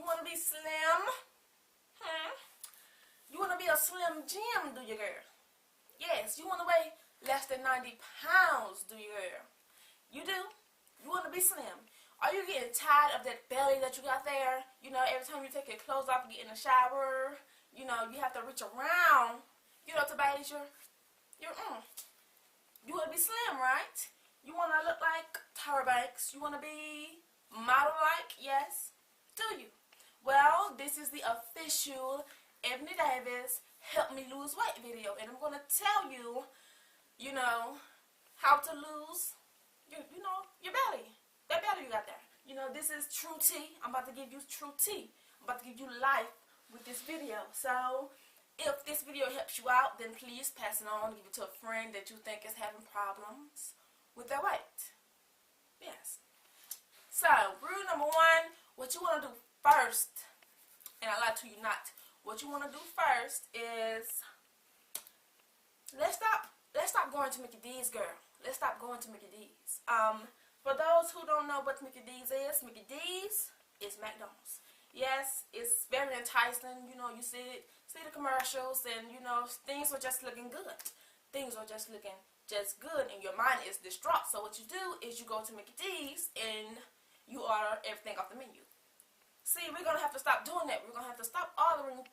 You want to be slim? You want to be a slim Jim, do you, girl? Yes, you want to weigh less than 90 pounds, do you, girl? You do? You want to be slim? Are you getting tired of that belly that you got there? You know, every time you take your clothes off and get in the shower, you know, you have to reach around, you know, to bathe your You want to be slim, right? You want to look like Tyra Banks. You want to be model-like, yes? Do you? Well, this is the official Ebony Davis Help Me Lose Weight video, and I'm going to tell you, you know, how to lose, you know, your belly. That belly you got there. You know, this is true tea. I'm about to give you true tea. I'm about to give you life with this video. So, if this video helps you out, then please pass it on. Give it to a friend that you think is having problems with their weight. Yes. So, rule number one, what you want to do first, and I lie to you not, what you want to do first is, let's stop going to Mickey D's, girl. Let's stop going to Mickey D's. For those who don't know what Mickey D's is McDonald's. Yes, it's very enticing. You know, you see the commercials, and you know things are just looking good. Things are just looking good, and your mind is distraught. So what you do is you go to Mickey D's and you order everything off the menu. See, we're gonna have to stop doing that. We're gonna have to stop ordering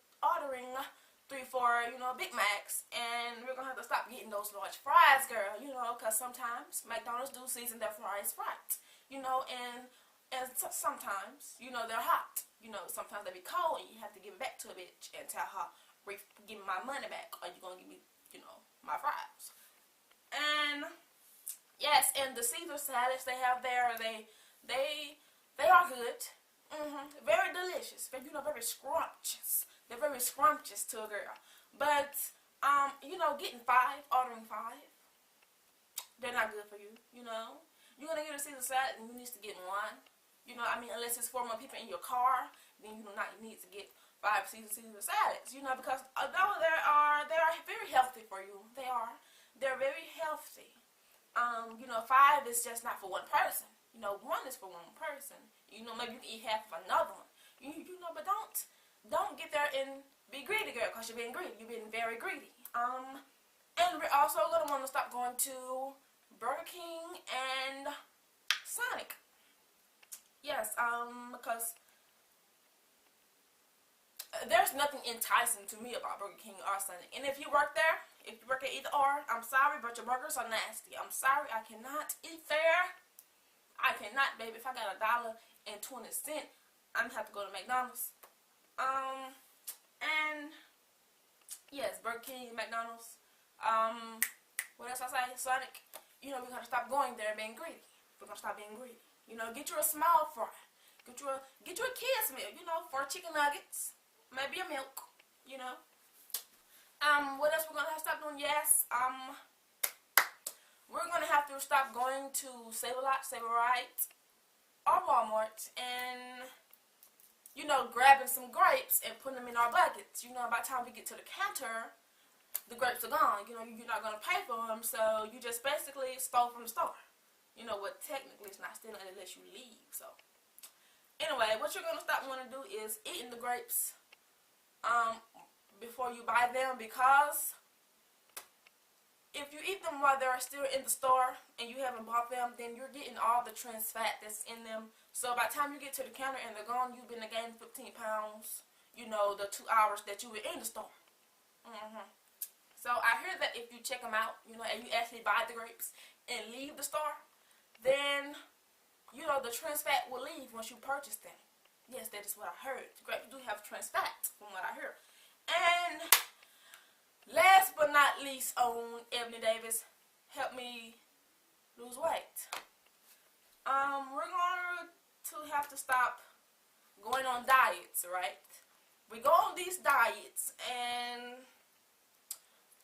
3-4, you know, Big Macs, and we're gonna have to stop getting those large fries, girl. You know, because sometimes McDonald's do season their fries right. You know, and sometimes, you know, they're hot. You know, sometimes they be cold, and you have to give it back to a bitch and tell her, give me my money back, or you gonna give me, you know, my fries. And yes, and the Caesar salads they have there, they are good. Very delicious. You know, very scrumptious. They're very scrumptious to a girl. But you know, ordering 5, they're not good for you. You know, you're gonna get a Caesar salad, and you need to get 1. You know, I mean, unless it's 4 more people in your car, then you do not need to get 5 Caesar salads. You know, because although they are very healthy for you, they're very healthy. You know, 5 is just not for one person. You know, 1 is for one person. You know, maybe you can eat half of another one. You know, but don't get there and be greedy, girl, because you're being greedy. You're being very greedy. And we're also gonna want to stop going to Burger King and Sonic. Yes, because there's nothing enticing to me about Burger King or Sonic. And if you work there, if you work at either or, I'm sorry, but your burgers are nasty. I'm sorry, I cannot eat there. I cannot, baby. If I got $1.20, I'm gonna have to go to McDonald's. And yes, Burger King, McDonald's. What else I say? Sonic. You know, we're gonna stop going there and being greedy. We're gonna stop being greedy. You know, get you a small fry. Get you a kid's meal. You know, 4 chicken nuggets, maybe a milk. You know. What else we're gonna have to stop doing? Yes. We're gonna have to stop going to Save-A-Lot, Save-A-Right, or Walmart, and you know, grabbing some grapes and putting them in our buckets. You know, by the time we get to the counter, the grapes are gone. You know, you're not gonna pay for them, so you just basically stole from the store. You know what? Technically, it's not stealing unless you leave. So, anyway, what you're gonna stop wanting to do is eating the grapes before you buy them, because if you eat them while they're still in the store and you haven't bought them, then you're getting all the trans fat that's in them. So by the time you get to the counter and they're gone, you've been to gain 15 pounds, you know, the 2 hours that you were in the store. So I hear that if you check them out, you know, and you actually buy the grapes and leave the store, then, you know, the trans fat will leave once you purchase them. Yes, that is what I heard. Grapes do have trans fat, from what I heard. And last but not least on Ebony Davis Help Me Lose Weight, we're going to have to stop going on diets, right? We go on these diets, and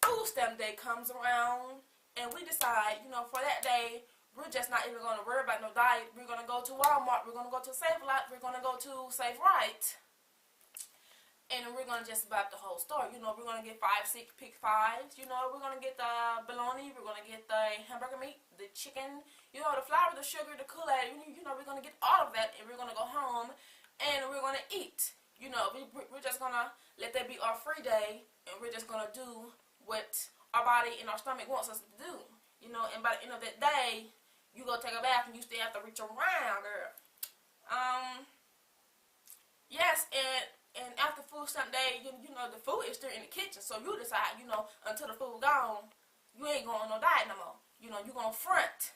food stamp day comes around, and we decide, you know, for that day, we're just not even going to worry about no diet. We're going to go to Walmart, we're going to go to Save-A-Lot, we're going to go to Save-Right, and we're going to just buy up the whole store. You know, we're going to get 5, 6, pick 5. You know, we're going to get the bologna, we're going to get the hamburger meat, the chicken, you know, the flour, the sugar, the Kool-Aid. You know, we're going to get all of that, and we're going to go home, and we're gonna eat. You know, we're just gonna let that be our free day, and we're just gonna do what our body and our stomach wants us to do. You know, and by the end of that day, you go take a bath and you still have to reach around, girl. Yes, and after food stamp day, you know, the food is still in the kitchen, so you decide, you know, until the food gone, you ain't going on no diet no more. You know, you're gonna front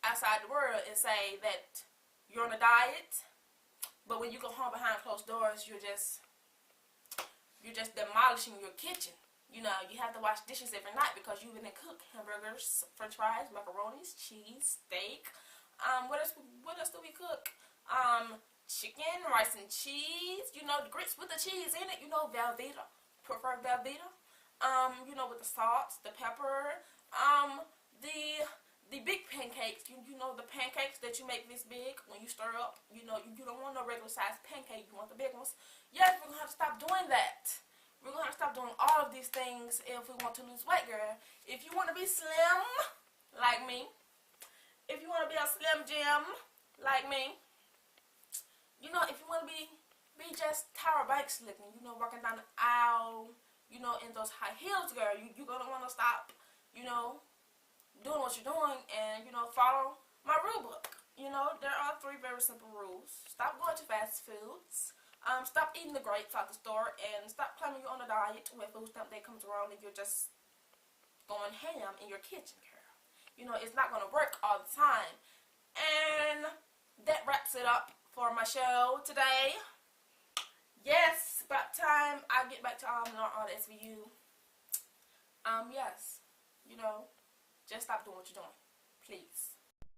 outside the world and say that you're on a diet, but when you go home behind closed doors, you're just demolishing your kitchen. You know, you have to wash dishes every night because you didn't cook hamburgers, french fries, macaronis, cheese, steak. What else do we cook? Chicken, rice and cheese. You know, the grits with the cheese in it. You know, Velveeta. Prefer Velveeta. You know, with the salt, the pepper. The big pancakes. You know, the pancakes that you make this big when you stir up. You know, you don't want no regular sized pancake. You want the big ones. Yes, we're gonna have to stop doing that. We're going to have to stop doing all of these things if we want to lose weight, girl. If you want to be slim, like me. If you want to be a slim Jim, like me. You know, if you want to be just Tyra Banks looking, you know, walking down the aisle, you know, in those high heels, girl, you're going to want to stop, you know, doing what you're doing and, you know, follow my rule book. You know, there are 3 very simple rules. Stop going to fast foods. Stop eating the grapes out the store, and stop claiming you're on a diet when food stamp day comes around and you're just going ham in your kitchen, girl. You know, it's not going to work all the time. And that wraps it up for my show today. Yes, about time I get back to all the SVU. Yes, you know, just stop doing what you're doing, please.